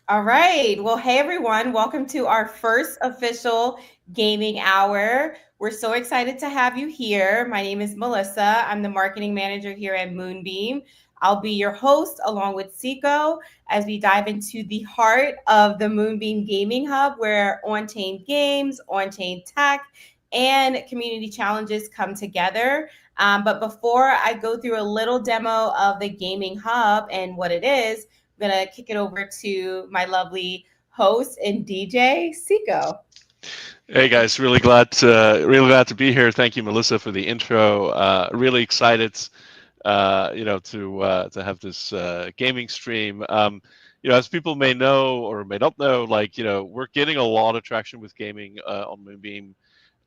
All right. Well, hey everyone. Welcome to our first official gaming hour. We're so excited to have you here. My name is Melissa. I'm the marketing manager here at Moonbeam. I'll be your host along with Seiko as we dive into the heart of the Moonbeam Gaming Hub where on-chain games, on-chain tech, and community challenges come together. But before I go through a little demo of the Gaming Hub and what it is, I'm gonna kick it over to my lovely host and DJ, Seiko. Hey guys, really glad to be here. Thank you, Melissa, for the intro. Really excited, to have this gaming stream. As people may know or may not know, we're getting a lot of traction with gaming on Moonbeam.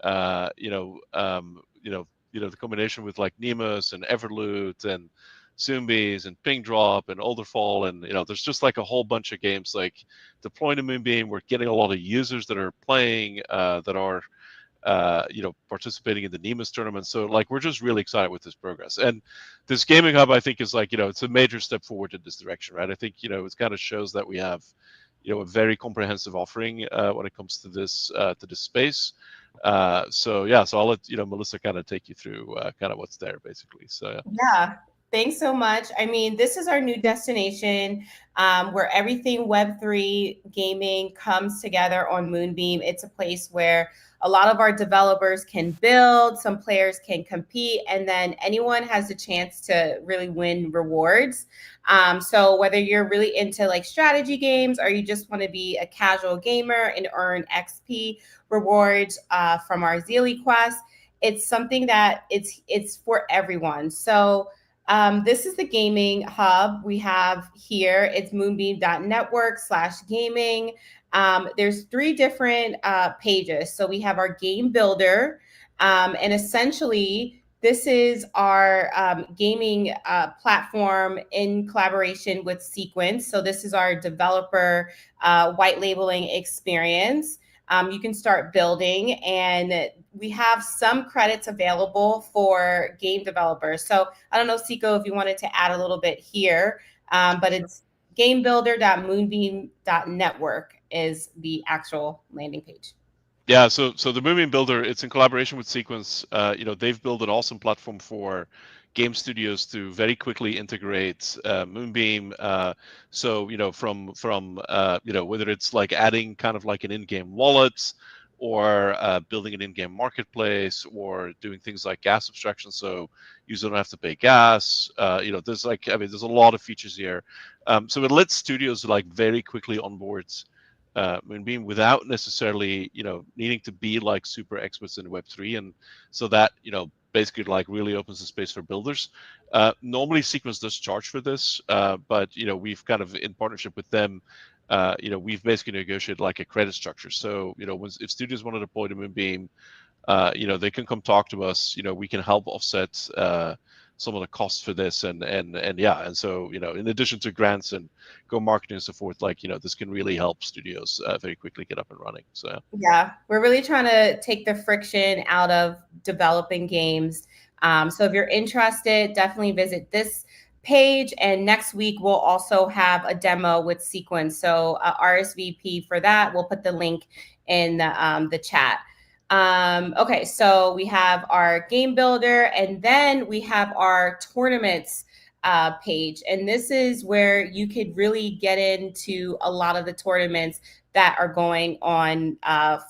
Uh, you know, um, you know, the combination with like Nemus and Everloot and Zombies and Ping Drop and Olderfall, and there's just like a whole bunch of games like deploying to Moonbeam. We're getting a lot of users that are playing, that are participating in the Nemus tournament. So like we're just really excited with this progress. And this gaming hub, I think, is like it's a major step forward in this direction, right? I think it kind of shows that we have a very comprehensive offering when it comes to this space. So I'll let Melissa kind of take you through kind of what's there basically. So yeah. Yeah. Thanks so much. I mean, this is our new destination where everything Web3 gaming comes together on Moonbeam. It's a place where a lot of our developers can build, some players can compete, and then anyone has a chance to really win rewards. So whether you're really into like strategy games or you just want to be a casual gamer and earn XP rewards from our Zealy Quest, it's something that it's for everyone. So this is the gaming hub we have here. It's moonbeam.network/gaming. There's three different pages. So we have our game builder, and essentially this is our gaming platform in collaboration with Sequence. So this is our developer white labeling experience. You can start building, and we have some credits available for game developers. So I don't know, Seiko, if you wanted to add a little bit here, but it's gamebuilder.moonbeam.network is the actual landing page. Yeah, so the Moonbeam Builder, it's in collaboration with Sequence. They've built an awesome platform for game studios to very quickly integrate Moonbeam. From whether it's like adding kind of like an in-game wallet, or building an in-game marketplace, or doing things like gas abstraction, so users don't have to pay gas. There's a lot of features here. So it lets studios like very quickly onboard Moonbeam without necessarily needing to be like super experts in Web3, and so that basically like really opens the space for builders. Normally Sequence does charge for this, but we've kind of in partnership with them, we've basically negotiated like a credit structure. So if studios want to deploy to Moonbeam, they can come talk to us. We can help offset some of the costs for this, and so in addition to grants and go marketing and so forth, this can really help studios very quickly get up and running. So Yeah, we're really trying to take the friction out of developing games. So if you're interested, definitely visit this page. And next week, we'll also have a demo with Sequence. So RSVP for that. We'll put the link in the chat. Okay, so we have our game builder, and then we have our tournaments page. And this is where you could really get into a lot of the tournaments that are going on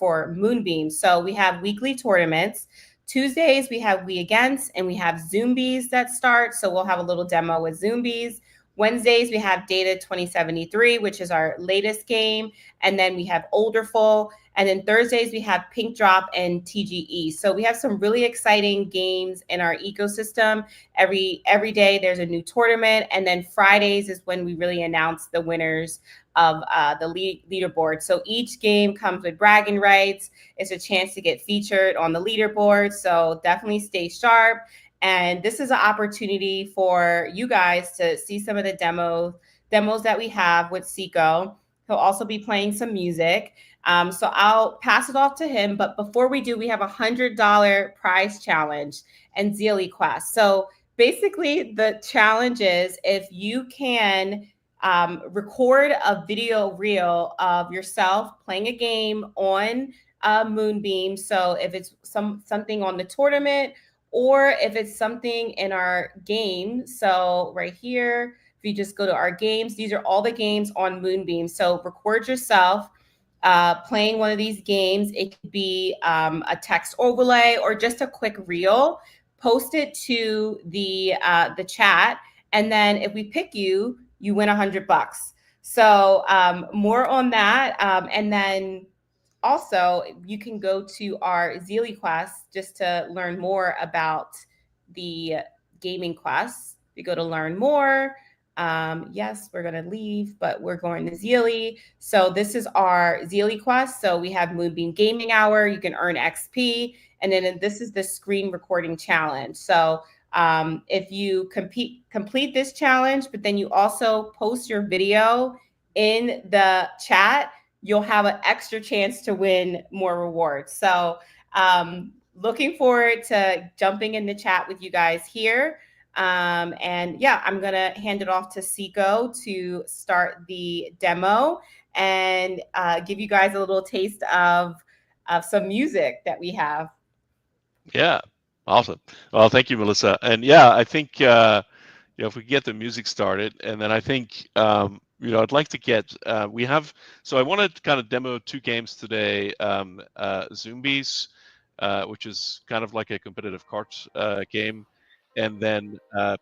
for Moonbeam. So we have weekly tournaments. Tuesdays, we have We Against, and we have Zombies that start. So we'll have a little demo with Zombies. Wednesdays, we have Data 2073, which is our latest game. And then we have Olderful. And then Thursdays, we have Pink Drop and TGE. So we have some really exciting games in our ecosystem. Every day, there's a new tournament. And then Fridays is when we really announce the winners of the leaderboard. So each game comes with bragging rights. It's a chance to get featured on the leaderboard. So definitely stay sharp. And this is an opportunity for you guys to see some of the demos that we have with Seiko. He'll also be playing some music. So I'll pass it off to him. But before we do, we have $100 prize challenge and Zealy Quest. So basically, the challenge is if you can record a video reel of yourself playing a game on Moonbeam. So if it's something on the tournament, or if it's something in our game. So right here, if you just go to our games, these are all the games on Moonbeam. So record yourself playing one of these games. It could be a text overlay or just a quick reel. Post it to the chat, and then if we pick you, you win $100. So more on that, and then also you can go to our Zealy Quest just to learn more about the gaming quests. You go to learn more. Yes, we're going to leave, but we're going to Zealy. So this is our Zealy Quest. So we have Moonbeam Gaming Hour. You can earn XP. And then this is the screen recording challenge. So if you complete this challenge, but then you also post your video in the chat, you'll have an extra chance to win more rewards. So looking forward to jumping in the chat with you guys here. And yeah, I'm going to hand it off to Seiko to start the demo and give you guys a little taste of some music that we have. Yeah, awesome. Well, thank you, Melissa. And yeah, I think if we get the music started, and then I think I'd like to get we have. So I wanted to kind of demo 2 games today. Zombies, which is kind of like a competitive cards game, and then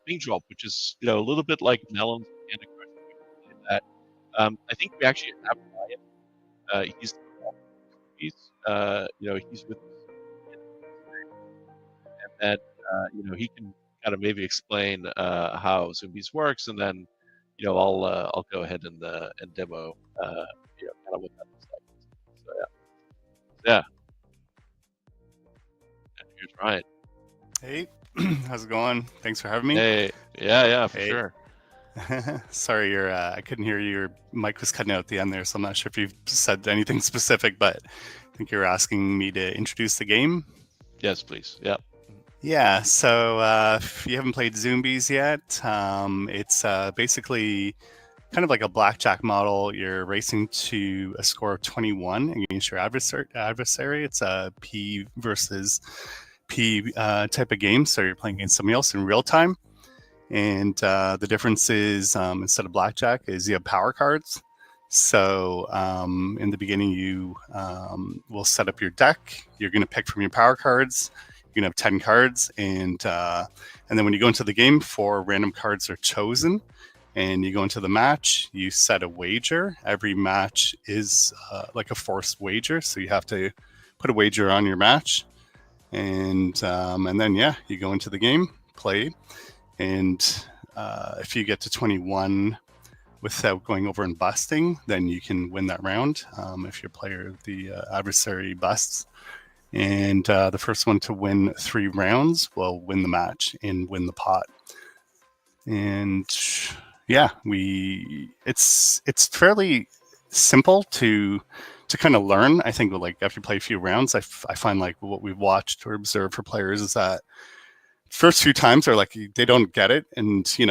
Ping Drop, which is a little bit like Melons and that. I think we actually have Ryan. He's with and he can kind of maybe explain how Zombies works, and then I'll go ahead and demo kind of what that looks like. So yeah. And here's Ryan. Hey, how's it going? Thanks for having me. Hey, yeah, for sure. Sorry, I couldn't hear you. Your mic was cutting out at the end there, so I'm not sure if you've said anything specific, but I think you're asking me to introduce the game. Yes, please. Yeah. Yeah, so if you haven't played Zombies yet, it's basically kind of like a blackjack model. You're racing to a score of 21 against your adversary. It's a P versus P type of game, so you're playing against somebody else in real time. And the difference is instead of blackjack is you have power cards. So in the beginning, you will set up your deck. You're going to pick from your power cards. You're going to have 10 cards, and then when you go into the game, 4 random cards are chosen, and you go into the match. You set a wager. Every match is like a forced wager, so you have to put a wager on your match, and then you go into the game, play, and if you get to 21 without going over and busting, then you can win that round. If your player, the adversary, busts. And the first one to win 3 rounds will win the match and win the pot. And yeah, it's fairly simple to kind of learn. I think like after you play a few rounds, I find like what we've watched or observed for players is that first few times are like they don't get it, and you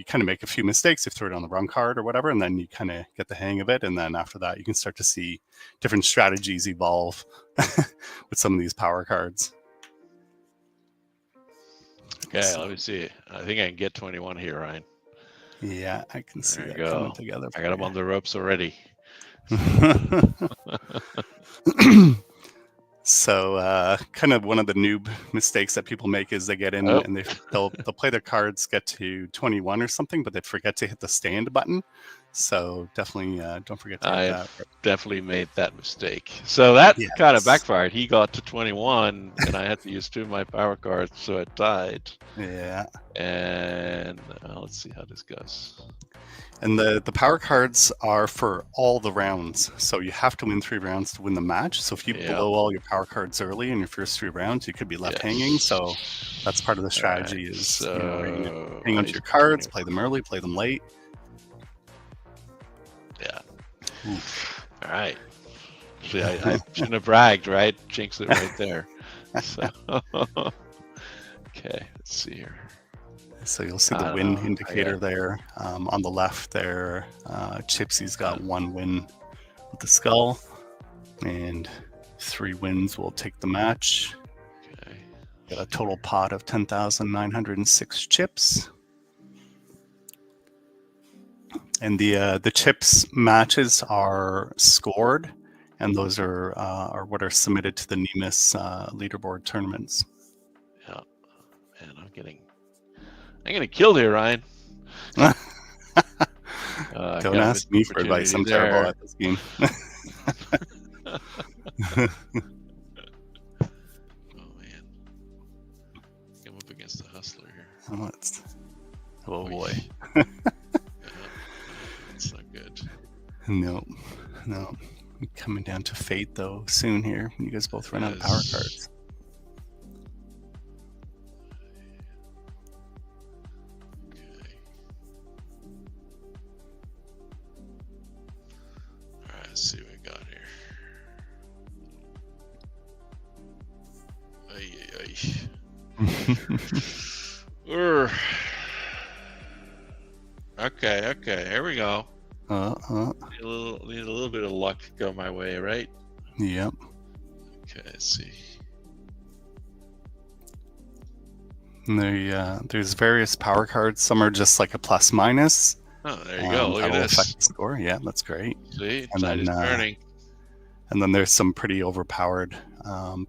kind of make a few mistakes if you throw it on the wrong card or whatever, and then you kind of get the hang of it, and then after that you can start to see different strategies evolve with some of these power cards. Okay, let me see. I think I can get 21 here, Ryan. Yeah, I can see that coming together. I got them on the ropes already. So kind of one of the noob mistakes that people make is they get in and they'll play their cards, get to 21 or something, but they forget to hit the stand button. So definitely don't forget to hit that. Definitely made that mistake. So that kind of backfired. He got to 21 and I had to use 2 of my power cards, so it died. Yeah. And let's see how this goes. And the power cards are for all the rounds. So you have to win 3 rounds to win the match. So if you blow all your power cards early in your first 3 rounds, you could be left hanging. So that's part of the strategy is hang on to your cards, play them early, play them late. Yeah. Ooh. All right. See, I shouldn't have bragged, right? Jinxed it right there. So, okay, let's see here. So you'll see the I win don't know. indicator there. On the left there, Chipsy's got 1 win with the skull, and 3 wins will take the match. Okay. Got a total pot of 10,906 chips. And the chips matches are scored, and those are what are submitted to the Nemus leaderboard tournaments. Yeah. Man, I'm getting killed here, Ryan. Don't ask me for advice. I'm terrible at this game. Oh man, I'm up against the hustler here. Oh boy. That's not good. No. Coming down to fate though soon here when you guys both run out of power cards. Okay. All right, let's see what we got here. Okay, here we go. Need a little bit of luck to go my way, right? Yep. Okay, let's see. And there's various power cards. Some are just like a plus minus. Oh, there you go. Look at that'll this. affect the score. Yeah, that's great. See, And tide is then, turning. And then there's some pretty overpowered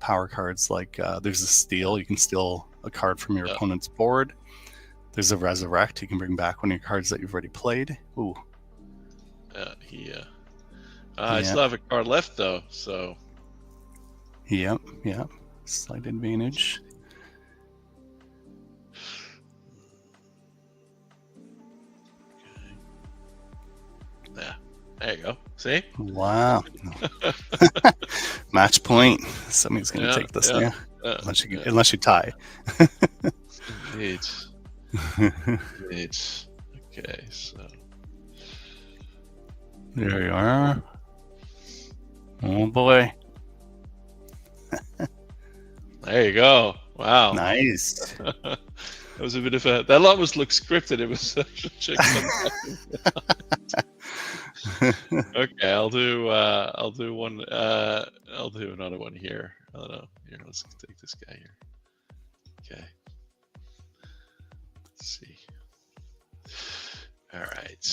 power cards. Like there's a steal. You can steal a card from your opponent's board. There's a resurrect. You can bring back one of your cards that you've already played. Ooh. I still have a card left though, so. Yep. Slight advantage. Okay. Yeah, there you go. See? Wow. Match point. Somebody's gonna take this now. Unless you tie. It's okay, so. There you are. Oh boy. There you go. Wow. Nice. That was a bit of a. That almost looked scripted. It was such a chick. Okay, I'll do one. I'll do another one here. I don't know. Here, let's take this guy here. Okay. Let's see. All right.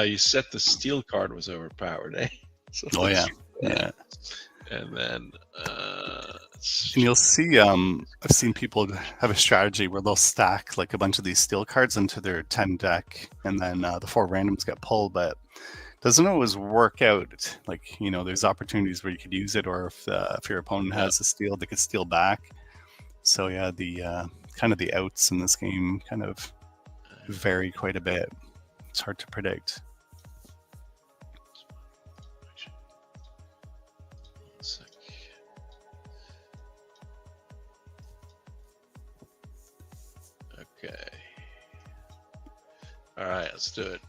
You said the steel card was overpowered, eh? So Oh yeah. Yeah. And then And you'll see, I've seen people have a strategy where they'll stack like a bunch of these steel cards into their 10 deck, and then the 4 randoms get pulled, but it doesn't always work out. Like, there's opportunities where you could use it, or if your opponent has a steal, they could steal back. So yeah, the kind of the outs in this game kind of vary quite a bit. It's hard to predict. Okay. All right, let's do it.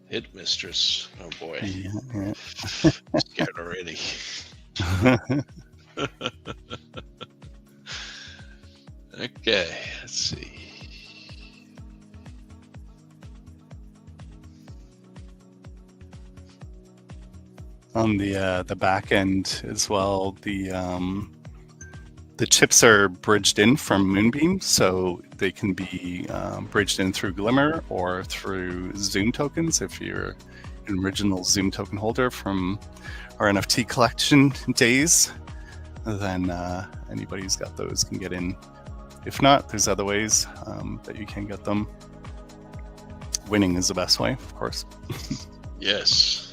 Hit mistress. Oh boy. Yeah. Scared already. Okay, let's see. On the back end as well, the chips are bridged in from Moonbeam, so they can be bridged in through Glimmer or through Zoom tokens. If you're an original Zoom token holder from our NFT collection days, then anybody who's got those can get in. If not, there's other ways that you can get them. Winning is the best way, of course. Yes.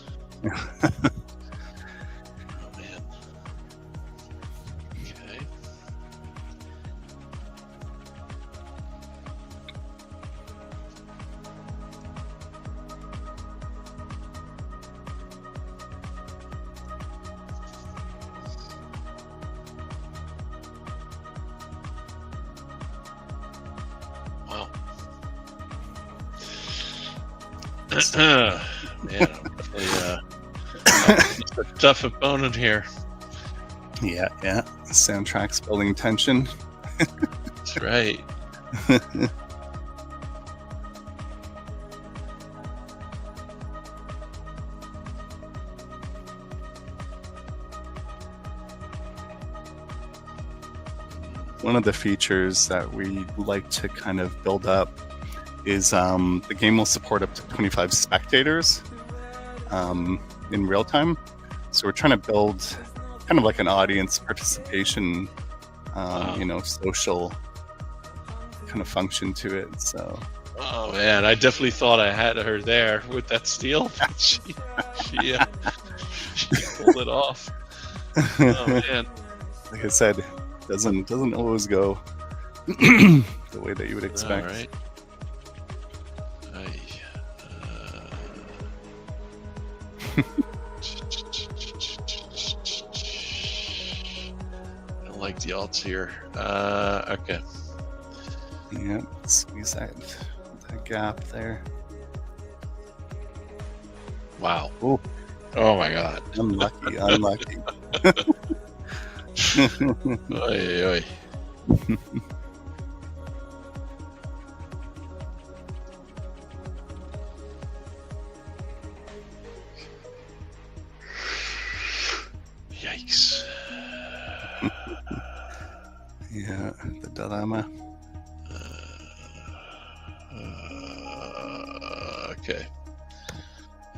Man, a tough opponent here. Yeah. The soundtrack's building tension. That's right. One of the features that we like to kind of build up is the game will support up to 25 spectators in real time. So we're trying to build kind of like an audience participation, social kind of function to it. So. Oh man, I definitely thought I had her there with that steal. she pulled it off. Oh man. Like I said, doesn't always go the way that you would expect. All right. I don't like the odds here. Okay. Yeah, squeeze that gap there. Wow. Ooh. Oh my god. Unlucky. Oy, oy. Yikes. Yeah, the dilemma. Okay.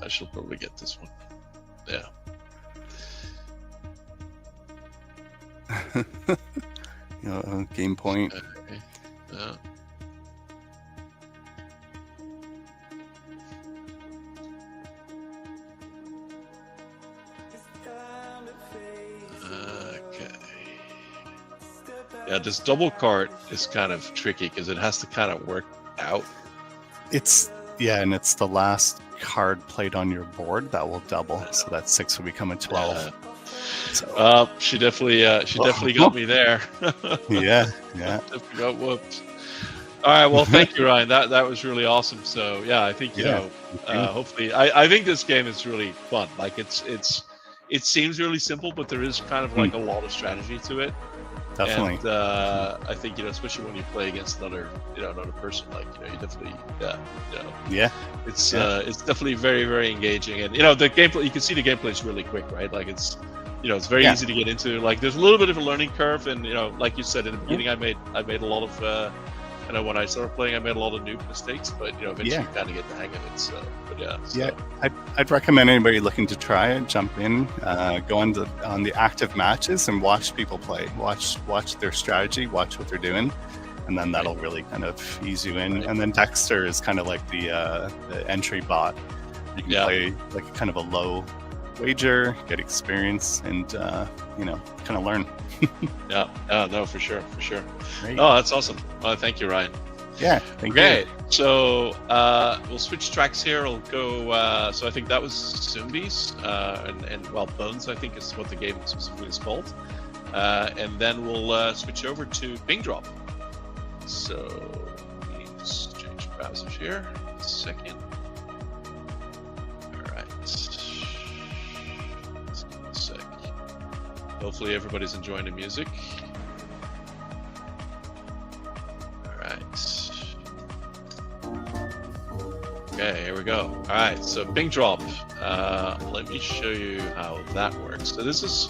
I shall probably get this one. Yeah. Game point. Okay. Okay. Yeah, this double cart is kind of tricky because it has to kind of work out. And it's the last card played on your board that will double, so that 6 will become a 12. She definitely got me there. Yeah. Definitely got whooped. All right, well, thank you, Ryan. That was really awesome. So yeah, I think hopefully, I think this game is really fun. Like it seems really simple, but there is kind of like a lot of strategy to it. Definitely. And I think especially when you play against another person, like you definitely it's definitely very, very engaging. And the gameplay, you can see the gameplay is really quick, right? Like it's very easy to get into. Like there's a little bit of a learning curve, and like you said in the beginning, I made a lot of when I started playing, I made a lot of noob mistakes, but eventually you kind of get the hang of it. So, but I'd recommend anybody looking to try it, jump in, go on the active matches and watch people play, watch their strategy, watch what they're doing, and then that'll really kind of ease you in. And then Dexter is kind of like the entry bot. You can play like kind of a low wager, get experience, and kind of learn. No, for sure. Great. Oh, that's awesome. Thank you, Ryan. Yeah, thank you. Okay, so we'll switch tracks here. I'll go. So I think that was Zombies, and Bones, I think is what the game specifically is called. And then we'll switch over to Ping Drop. So let me just change browsers here. A second. All right. Hopefully everybody's enjoying the music. All right. Okay, here we go. All right, so Ping Drop. Let me show you how that works. So this is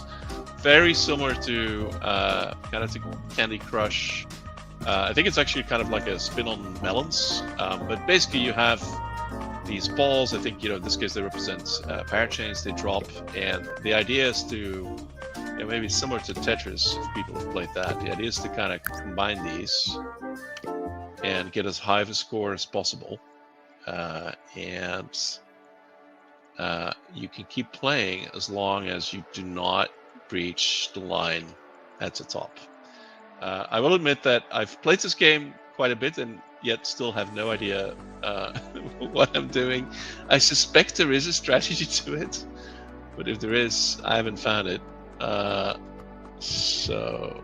very similar to kind of to Candy Crush. I think it's actually kind of like a spin on melons. But basically you have these balls. I think, in this case they represent parachains. They drop, and the idea is to maybe similar to Tetris, if people have played that. The idea is to kind of combine these and get as high of a score as possible. And you can keep playing as long as you do not breach the line at the top. I will admit that I've played this game quite a bit and yet still have no idea what I'm doing. I suspect there is a strategy to it, but if there is, I haven't found it. So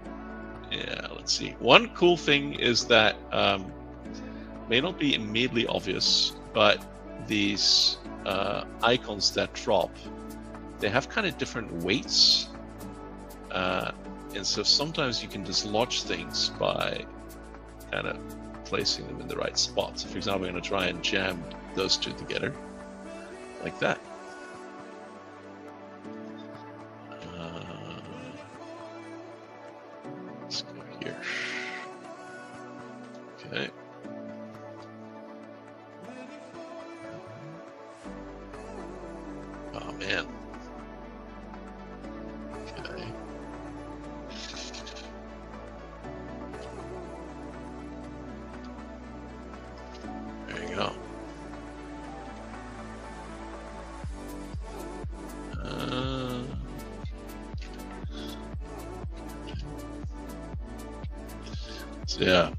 yeah, let's see. One cool thing is that may not be immediately obvious, but these icons that drop they have kind of different weights, and so sometimes you can dislodge things by kind of placing them in the right spot. So for example, I'm going to try and jam those two together like that. Let's go here. Okay. Oh man. Okay. There you go. So yeah,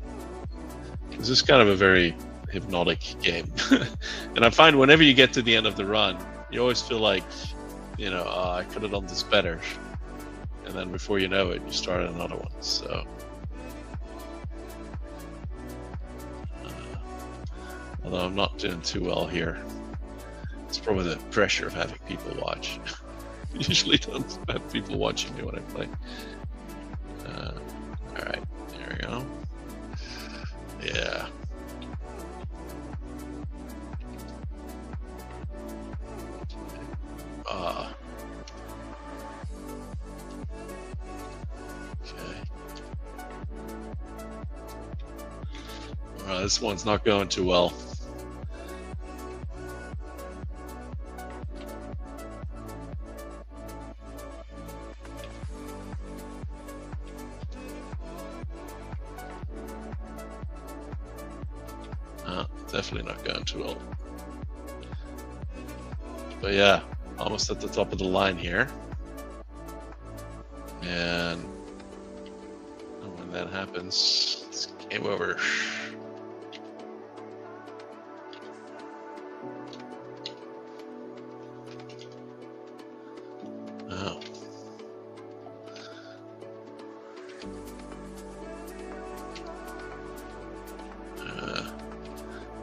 this is kind of a very hypnotic game. And I find whenever you get to the end of the run, you always feel like, you know, I could have done this better. And then before you know it, you start another one. So, although I'm not doing too well here, it's probably the pressure of having people watch. Usually don't have people watching me when I play. All right, there we go. Yeah. Okay. Well, this one's not going too well. Definitely not going too well. But yeah, almost at the top of the line here. And when that happens, it's game over. Oh.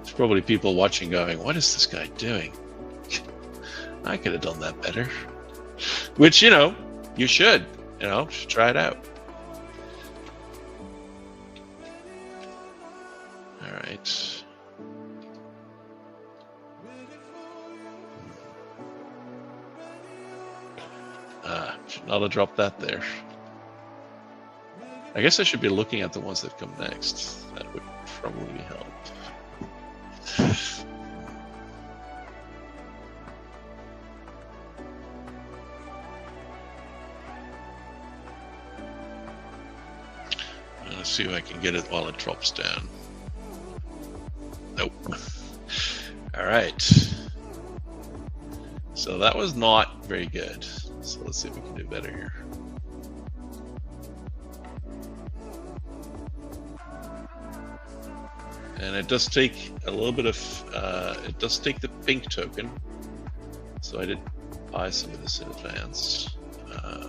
There's probably people watching going, what is this guy doing? I could have done that better. Which, you know, you should try it out. All right. Should not have dropped that there. I guess I should be looking at the ones that come next. That would probably help. Let's see if I can get it while it drops down. Nope. All right. So that was not very good. So let's see if we can do better here. And it does take a little bit of, it does take the pink token. So I did buy some of this in advance. Okay.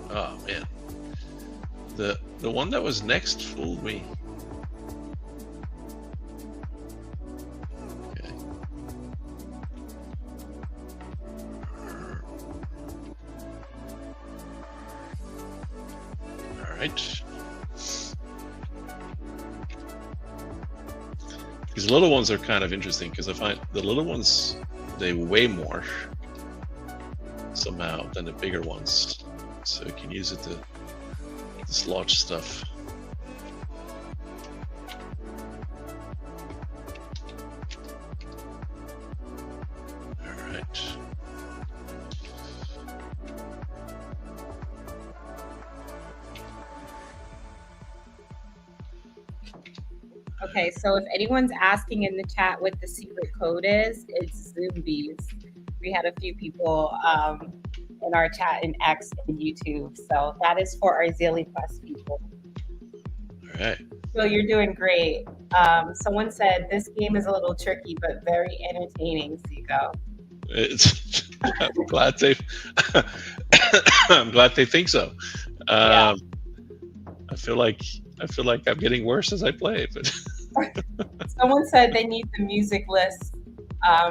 Oh man. The one that was next fooled me. Okay. All right. These little ones are kind of interesting because I find the little ones, they weigh more somehow than the bigger ones. So you can use it to dislodge stuff. All right. Okay, so if anyone's asking in the chat what the secret code is, it's Zombies. We had a few people in our chat in X and YouTube, so that is for our Zilly Plus people. All right. So you're doing great. Someone said this game is a little tricky, but very entertaining, Zico. I'm glad they I'm glad they think so. Yeah. I feel like I feel like I'm getting worse as I play, but Someone said they need the music list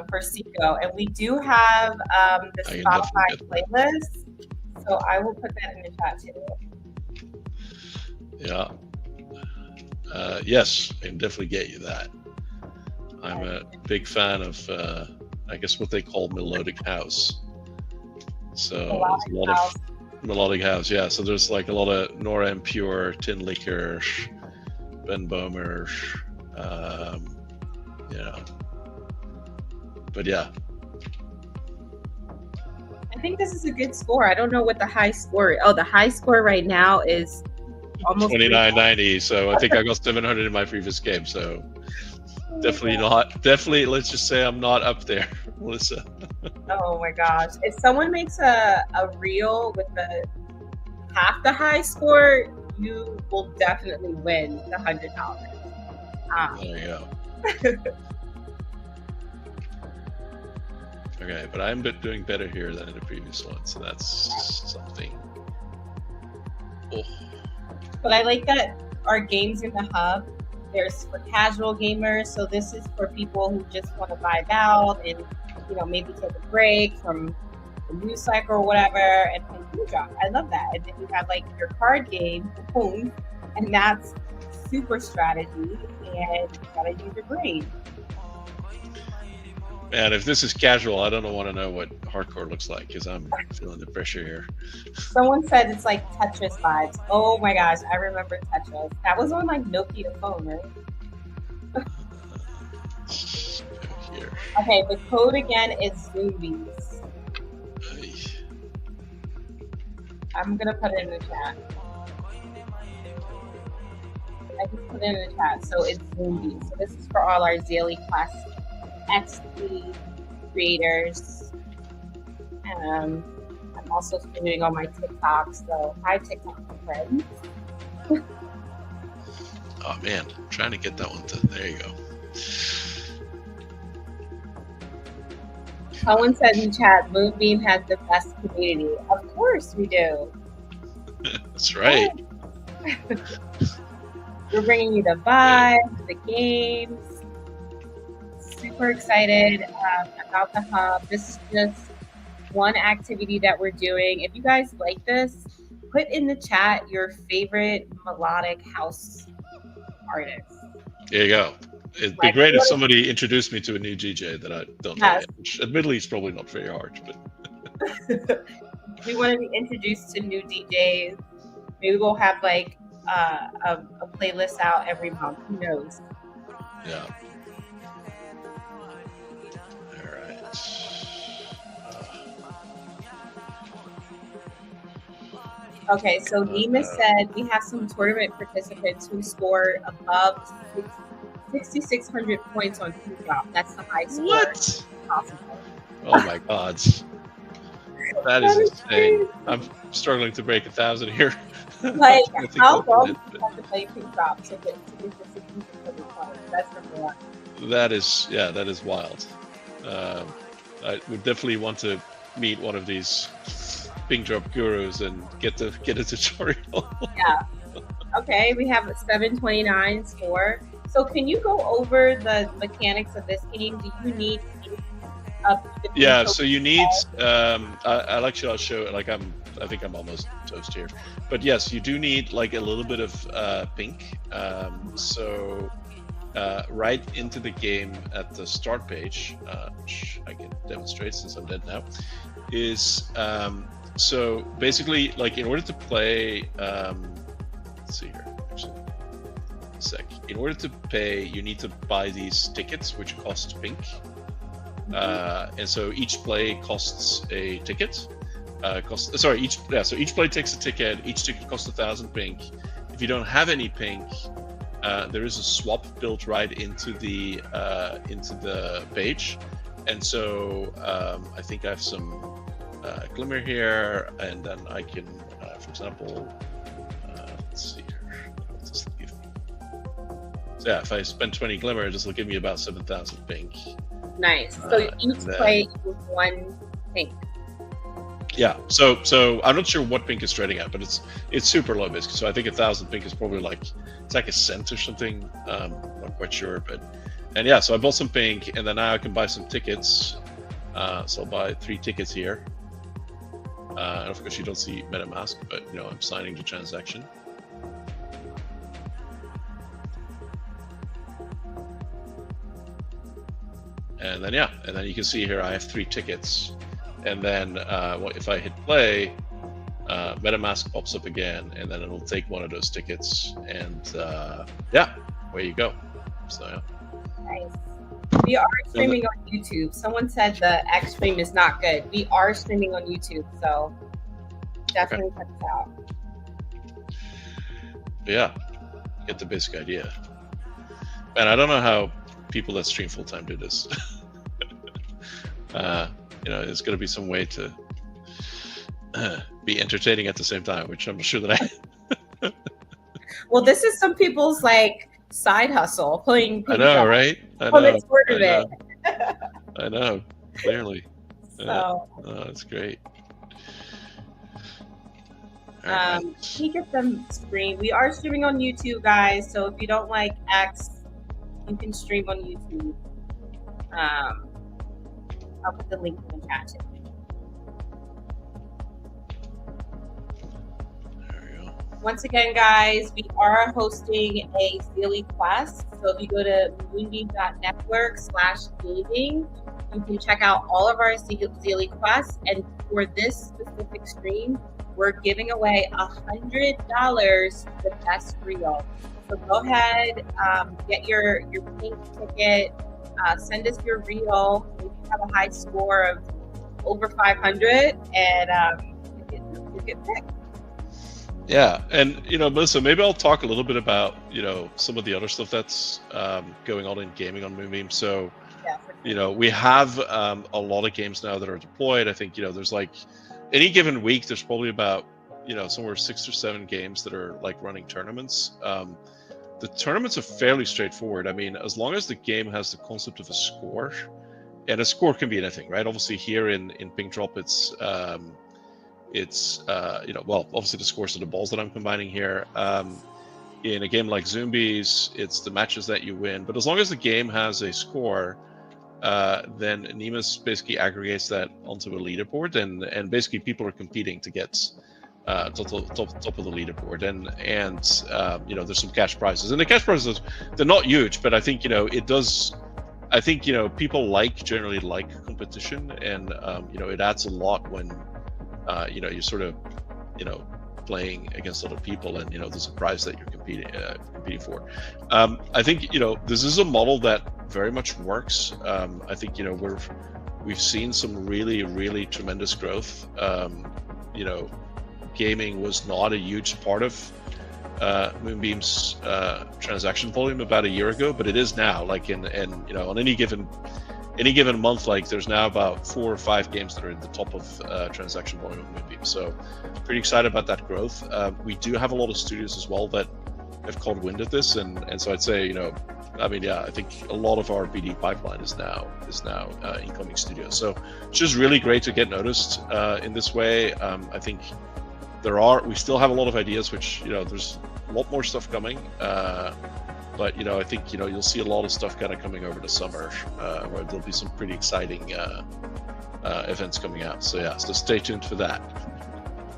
for Seco, and we do have the I can definitely Spotify get that. playlist, so I will put that in the chat too. Yeah. Yes, I can definitely get you that. I'm a big fan of, I guess, what they call melodic house. So there's a lot of melodic house, yeah. So there's like a lot of Nora En Pure, Tin Liquor, Ben Bomer, yeah. But yeah. I think this is a good score. I don't know what the high score. Oh, the high score right now is almost 2990. So I think I got 700 in my previous game. So definitely not. Definitely, let's just say I'm not up there, Melissa. Oh my gosh! If someone makes a reel with the half the high score, you will definitely win the $100. There you go. Okay, but I'm doing better here than in the previous one, so that's something. Oh. But I like that our games in the hub, there's for casual gamers, so this is for people who just want to vibe out and, you know, maybe take a break from the news cycle or whatever and play Food Drop. I love that. And then you have like your card game, boom, and that's super strategy, and you gotta use your brain. Man, if this is casual, I don't want to know what hardcore looks like because I'm feeling the pressure here. Someone said it's like Tetris vibes. Oh my gosh, I remember Tetris. That was on like Nokia phone, right? Here. Okay, the code again is Zombies. I'm gonna put it in the chat. I just put it in the chat, so it's Moonbeam. So this is for all our daily class XP creators. I'm also streaming on my TikTok, so hi TikTok friends. Oh man, I'm trying to get that one to. There you go. Someone said in chat, Moonbeam has the best community. Of course we do. That's right. We're bringing you the vibes, the games. Super excited about the hub. This is just one activity that we're doing. If you guys like this, put in the chat your favorite melodic house artist. There you go. It'd be great if somebody introduced me to a new DJ that I don't know yet. Which admittedly, it's probably not very hard, but we want to be introduced to new DJs. Maybe we'll have like a playlist out every month. Who knows? Yeah. All right. Okay, so Nima said we have some tournament participants who scored above 6,600 points on Food Drop. That's the high score. What? Possible. Oh my God. That is insane. I'm struggling to break 1,000 here. Like, how long do you have to play Food Drop to get the 6,600 points? That's number one. That is wild. I would definitely want to meet one of these ping drop gurus and get a tutorial. Yeah. Okay, we have a 729 score. So can you go over the mechanics of this game? Do you need yeah, so you need I'll show it. Like I think I'm almost toast here, but yes, you do need like a little bit of pink. So right into the game at the start page, which I can demonstrate since I'm dead now, is so basically like in order to play let's see here actually a sec. In order to pay, you need to buy these tickets which cost pink. And so each play costs a ticket. So each play takes a ticket. Each ticket costs 1,000 pink. If you don't have any pink, there is a swap built right into the page. And so I think I have some glimmer here, and then I can, for example, let's see here. What does this give me? So yeah, if I spend 20 glimmer, this will give me about 7,000 pink. Nice. So each play with one pink. Yeah. So I'm not sure what pink is trading at, but it's super low basically. So I think 1,000 pink is probably like it's like a cent or something. Not quite sure, and yeah, so I bought some pink, and then now I can buy some tickets. So I'll buy 3 tickets here. And of course you don't see MetaMask, but I'm signing the transaction. And then you can see here I have 3 tickets, and then if I hit play, MetaMask pops up again, and then it'll take one of those tickets, and away you go. So yeah. Nice. We are streaming on YouTube. Someone said the X stream is not good. We are streaming on YouTube, so definitely check us out. Yeah, get the basic idea. And I don't know how people that stream full time do this. There's going to be some way to be entertaining at the same time, which I'm sure that I. Well, this is some people's like side hustle, playing. I know, right? I know. I know, clearly. So that's great. He gets them stream. We are streaming on YouTube, guys. So if you don't like X, you can stream on YouTube. I'll put the link in the chat too. Once again, guys, we are hosting a daily quest. So if you go to moonbeam.network/gaming, you can check out all of our daily quests. And for this specific stream, we're giving away $100 to the best reel. So go ahead, get your pink ticket, send us your reel. If you have a high score of over 500, and you get picked. Yeah, and Melissa, maybe I'll talk a little bit about some of the other stuff that's going on in gaming on Moonbeam. So, we have a lot of games now that are deployed. I think there's like any given week, there's probably about somewhere 6 or 7 games that are like running tournaments. The tournaments are fairly straightforward. I mean, as long as the game has the concept of a score, and a score can be anything, right? Obviously, here in Pink Drop, it's obviously the scores of the balls that I'm combining here. In a game like Zombies, it's the matches that you win. But as long as the game has a score, then Nemus basically aggregates that onto a leaderboard, and basically people are competing to get top of the leaderboard, and there's some cash prizes, and the cash prizes, they're not huge, but I think it does. I think people generally like competition, and it adds a lot when you're sort of playing against other people, and there's a prize that you're competing for. I think this is a model that very much works. I think we've seen some really tremendous growth. Gaming was not a huge part of Moonbeam's transaction volume about a year ago, but it is now. Like on any given month, like there's now about 4 or 5 games that are in the top of transaction volume of Moonbeam. So pretty excited about that growth. We do have a lot of studios as well that have caught wind of this, and so I'd say I think a lot of our BD pipeline is now incoming studios. So it's just really great to get noticed in this way. I think we still have a lot of ideas, which there's a lot more stuff coming. But I think you'll see a lot of stuff kind of coming over the summer, where there'll be some pretty exciting events coming out. So stay tuned for that.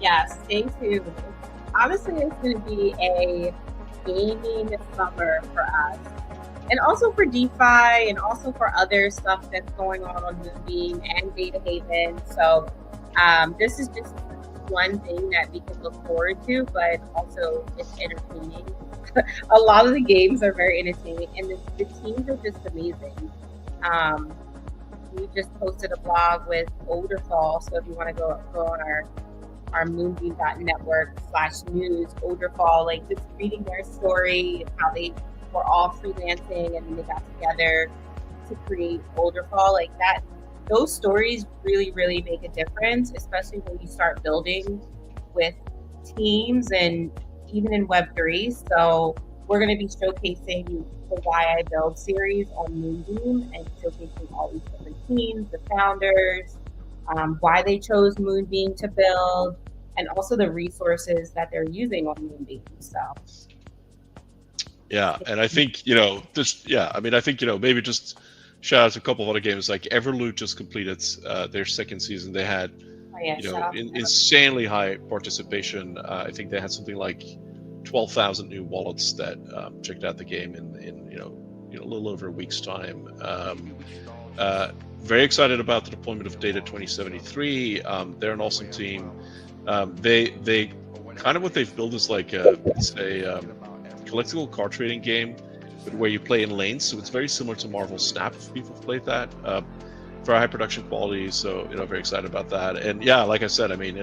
Yeah, stay tuned. Honestly, it's going to be a gaming summer for us, and also for DeFi, and also for other stuff that's going on Moonbeam and Data Haven. So this is just one thing that we can look forward to, but also it's entertaining. A lot of the games are very entertaining, and the teams are just amazing. We just posted a blog with Olderfall, so if you want to go on our moonbeam.network/news, Olderfall, like just reading their story, how they were all freelancing and then they got together to create Olderfall, like that. Those stories really make a difference, especially when you start building with teams and even in Web3. So we're going to be showcasing the Why I Build series on Moonbeam and showcasing all these different teams, the founders, why they chose Moonbeam to build, and also the resources that they're using on Moonbeam. So Yeah, and I think I think maybe just shout out to a couple of other games like Everloot just completed their second season. They had Oh, yeah, shout out to them. insanely high participation. I think they had something like 12,000 new wallets that checked out the game in a little over a week's time. Very excited about the deployment of Data 2073. They're an awesome team. They kind of what they've built is like it's a collectible card trading game, but where you play in lanes. So it's very similar to Marvel Snap if people have played that. Very high production quality. So very excited about that. And yeah, like I said, I mean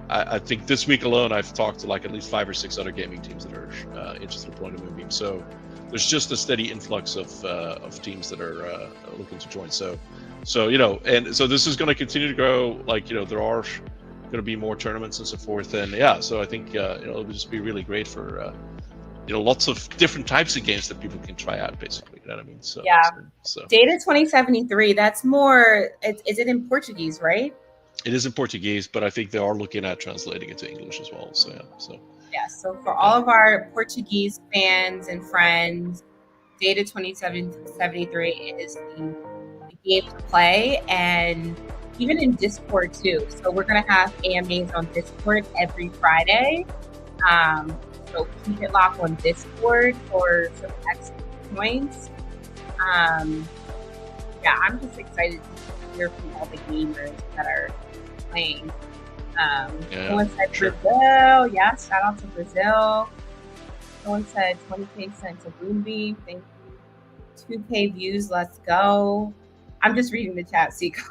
I think this week alone I've talked to like at least 5 or 6 other gaming teams that are interested in deploying to Moonbeam. So there's just a steady influx of teams that are looking to join. So and so this is going to continue to grow. Like there are going to be more tournaments and so forth. And yeah, so I think it'll just be really great for lots of different types of games that people can try out. Basically, you know what I mean? So yeah. So Data 2073. That's more. Is it in Portuguese, right? It is in Portuguese, but I think they are looking at translating it to English as well. So yeah. So for all of our Portuguese fans and friends, Data 2073 is the game to play, and even in Discord too. So we're gonna have AMAs on Discord every Friday. So keep it locked on Discord for some extra points. Yeah, I'm just excited to hear from all the gamers that are playing. Someone said sure. Brazil. Yeah, shout out to Brazil. Someone said 20K sent to Moonbeam. Thank you. 2K views. Let's go. I'm just reading the chat, Seiko.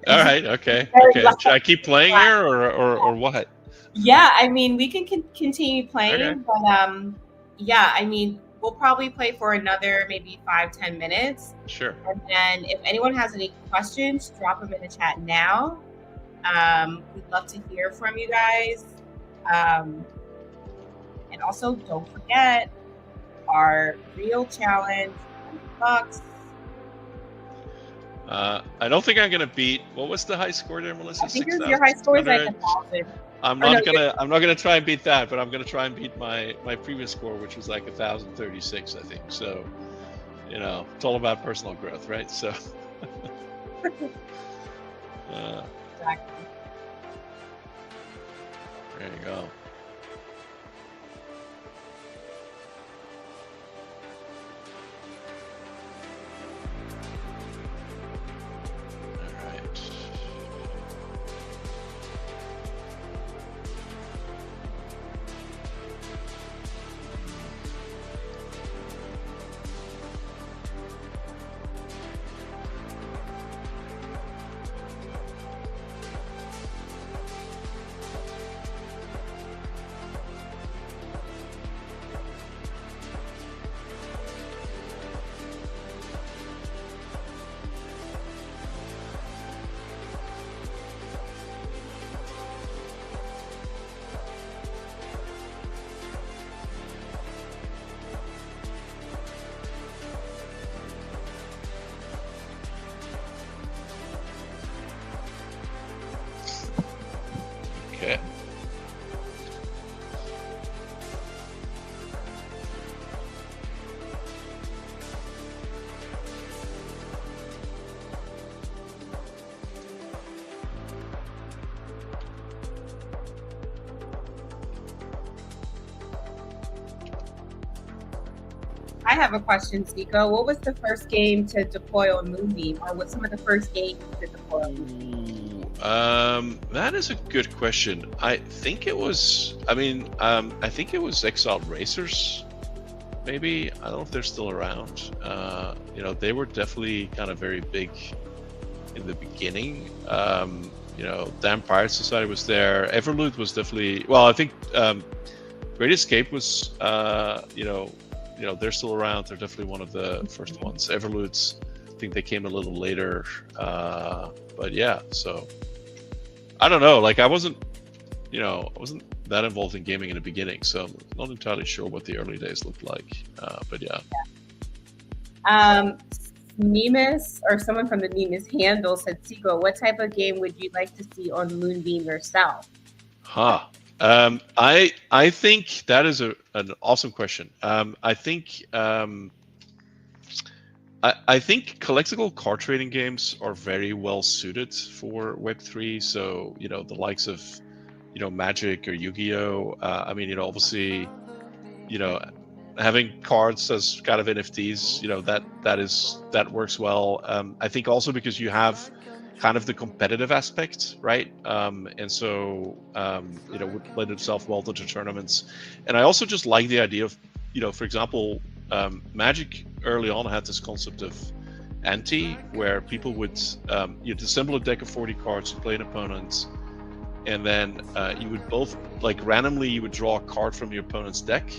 All right. Okay. Should I keep playing here or what? Yeah, I mean, we can continue playing, Okay. but yeah, I mean, we'll probably play for another maybe 5-10 minutes. Sure. And then if anyone has any questions, drop them in the chat now. We'd love to hear from you guys. And also, don't forget our real challenge, $100. I don't think I'm gonna beat. What was the high score there, Melissa? I think your high score is like 1,000. I'm not gonna try and beat that, but I'm gonna try and beat my previous score, which was like 1,036, I think. So, it's all about personal growth, right? So. Exactly. There you go. Okay. I have a question, Seiko. What was the first game to deploy on Moonbeam, or what's some of the first games to deploy on Moonbeam? That is a good question. I think it was. I think it was Exiled Racers. Maybe I don't know if they're still around. They were definitely kind of very big in the beginning. Damn Pirate Society was there. Everloot was definitely. Well, I think Great Escape was. They're still around. They're definitely one of the first ones. Everloots, I think they came a little later. But yeah, so I don't know. Like I wasn't that involved in gaming in the beginning, so I'm not entirely sure what the early days looked like. But yeah. Nemus, or someone from the Nemus handle said, Seiko, what type of game would you like to see on Moonbeam yourself? Huh. I think that is an awesome question. I think collectible card trading games are very well suited for Web3. So the likes of Magic or Yu-Gi-Oh. I mean obviously having cards as kind of NFTs, that works well. I think also because you have kind of the competitive aspect, right? And so would lend itself well to tournaments. And I also just like the idea of for example, Magic early on had this concept of ante, where people would you'd assemble a deck of 40 cards to play an opponent, and then you would both randomly you would draw a card from your opponent's deck,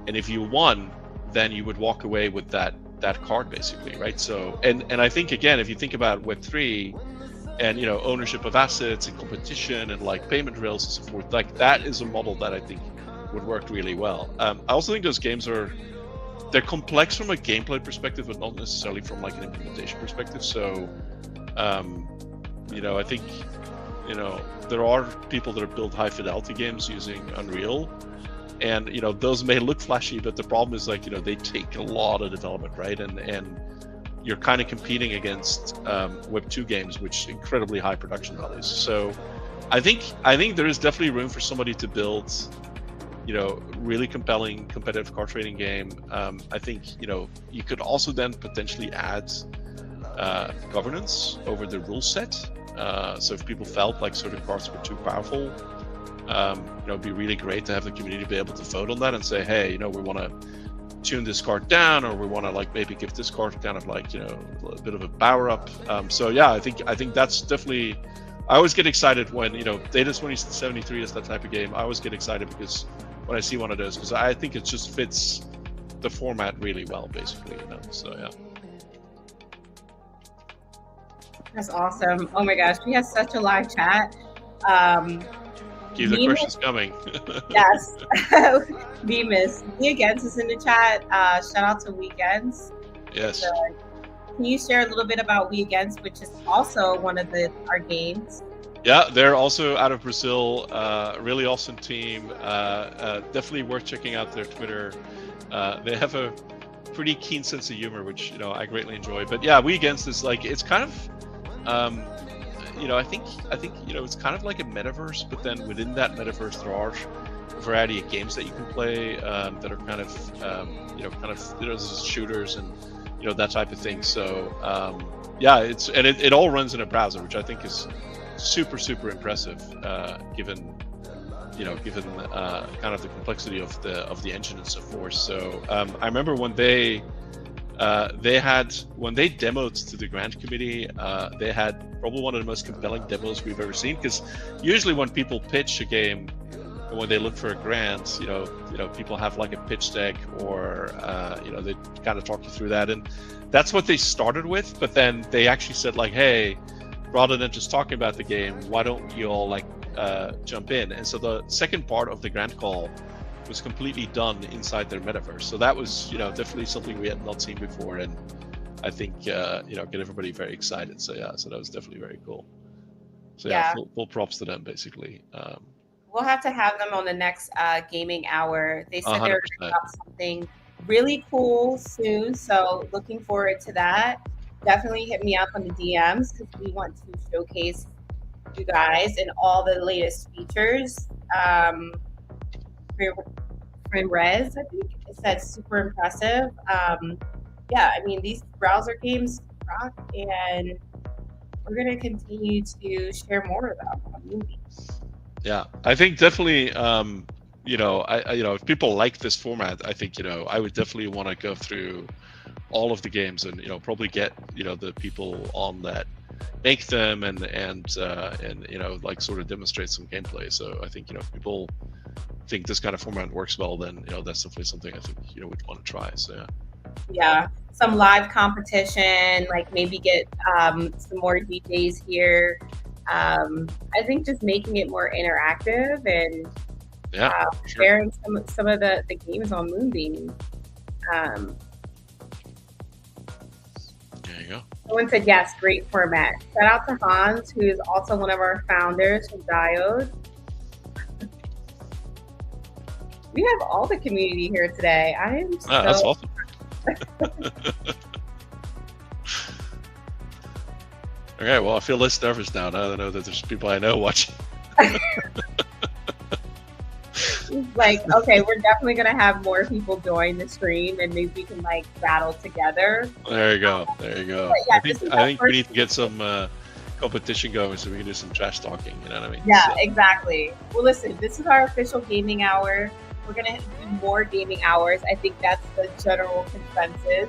and if you won, then you would walk away with that card basically, right? So and I think again, if you think about Web3 and ownership of assets and competition and payment rails and so forth, that is a model that I think would work really well. I also think those games they're complex from a gameplay perspective, but not necessarily from an implementation perspective. So I think there are people that have built high fidelity games using Unreal, and those may look flashy, but the problem is they take a lot of development, right? And you're kind of competing against Web 2 games, which incredibly high production values. So I think there is definitely room for somebody to build really compelling competitive card trading game. I think you could also then potentially add governance over the rule set. So if people felt like certain cards were too powerful, it'd be really great to have the community be able to vote on that and say, hey, we want to tune this card down, or we want to maybe give this card kind of a bit of a power up. So yeah, I think that's definitely. I always get excited when Data 2073 is that type of game. I always get excited because when I see one of those, because I think it just fits the format really well, basically. So yeah. That's awesome. Oh my gosh, we had such a live chat. Keep the questions coming. Yes. Bemis. Weekends is in the chat. Shout out to Weekends. Yes. Can you share a little bit about Weekends, which is also one of our games? Yeah, they're also out of Brazil. Really awesome team. Definitely worth checking out their Twitter. They have a pretty keen sense of humor, which I greatly enjoy. But yeah, Weekends is it's kind of I think it's kind of like a metaverse, but then within that metaverse there are a variety of games that you can play that are kind of there's shooters and that type of thing. So yeah, it all runs in a browser, which I think is super impressive given kind of the complexity of the engine and so forth. So I remember when they demoed to the grant committee, they had probably one of the most compelling demos we've ever seen, because usually when people pitch a game and when they look for a grant, people have a pitch deck, or they kind of talk you through that, and that's what they started with. But then they actually said hey, rather than just talking about the game, why don't you all jump in? And so the second part of the grant call was completely done inside their metaverse. So that was definitely something we had not seen before, and I think get everybody very excited. So yeah, so that was definitely very cool. So yeah, full props to them basically. We'll have to have them on the next gaming hour. They said 100%. they're going to have something really cool soon, so looking forward to that. Definitely hit me up on the DMs, because we want to showcase you guys and all the latest features. Friend Rez, I think it said super impressive. Yeah, I mean, these browser games rock, and we're going to continue to share more of them on Moonbeam. Yeah, I think definitely if people like this format, I think I would definitely want to go through all of the games and probably get the people on that make them and sort of demonstrate some gameplay. So I think if people think this kind of format works well, then that's definitely something I think we'd want to try. So yeah, some live competition, maybe get some more DJs here. I think just making it more interactive and sharing some of the games on Moonbeam. There you go. Someone said yes, great format. Shout out to Hans, who is also one of our founders from Diode. We have all the community here today. I am so That's awesome. Okay, well, I feel less nervous now. Now that I know that there's people I know watching. like, okay, we're definitely gonna have more people join the stream, and maybe we can like battle together. There you go. There you go. Yeah, I think we need to get some competition going so we can do some trash talking. You know what I mean? Yeah, So. exactly. Well, listen, this is our official gaming hour. We're gonna do more gaming hours. I think that's the general consensus.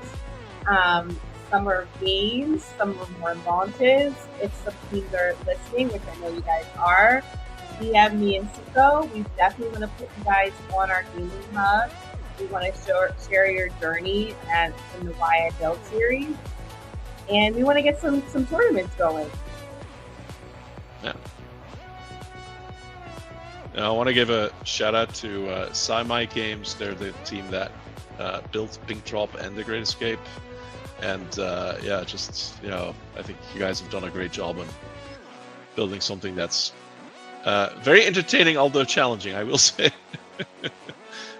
Some are games, some are more launches. If some teams are listening, which I know you guys are, DM me and Siko. We definitely want to put you guys on our gaming hub. We want to share your journey in the Why I Build series, and we want to get some tournaments going. Yeah. Now, I want to give a shout out to Sci-Mi Games. They're the team that built Pink Drop and The Great Escape. And yeah, just, I think you guys have done a great job on building something that's very entertaining, although challenging, I will say.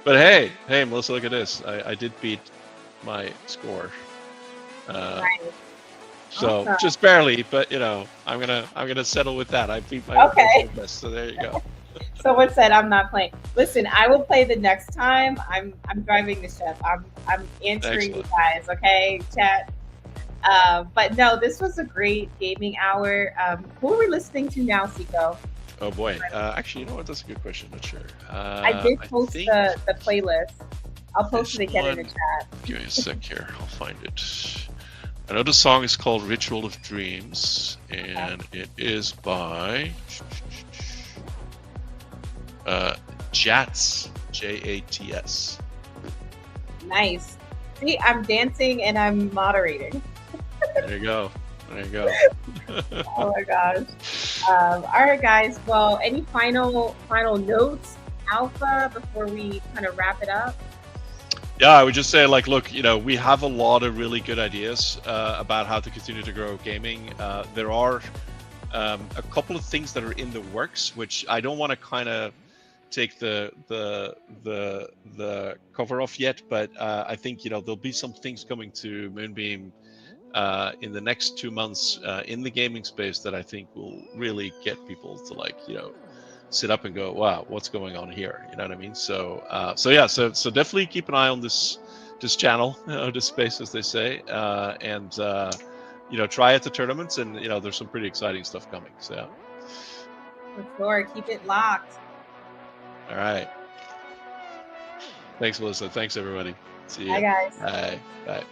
But hey, Melissa, look at this. I did beat my score. Nice. So Awesome. just barely, but I'm gonna settle with that. I beat my own best, so there you go. Someone said I'm not playing. Listen, I will play the next time. I'm driving the ship. I'm answering Excellent. you guys, okay, chat. But no, this was a great gaming hour. Who are we listening to now, Siko? Oh boy, actually, you know what? That's a good question. Not sure. I did post the playlist. I'll post it again in the chat. Give me a sec here. I'll find it. I know the song is called "Ritual of Dreams," and it is by Jats, Jats. Nice. See, I'm dancing and I'm moderating. There you go. There you go. Oh my gosh. All right, guys. Well, any final notes, Alpha, before we kind of wrap it up? Yeah, I would just say, like, look, we have a lot of really good ideas about how to continue to grow gaming. There are a couple of things that are in the works, which I don't want to kind of take the cover off yet, but I think there'll be some things coming to Moonbeam in the next 2 months in the gaming space that I think will really get people to sit up and go, wow, what's going on here? You know what I mean? So so definitely keep an eye on this channel, this space, as they say, and try at the tournaments, and there's some pretty exciting stuff coming. So yeah. For sure. Keep it locked. All right. Thanks, Melissa. Thanks, everybody. See you. Bye, guys. Bye. Bye.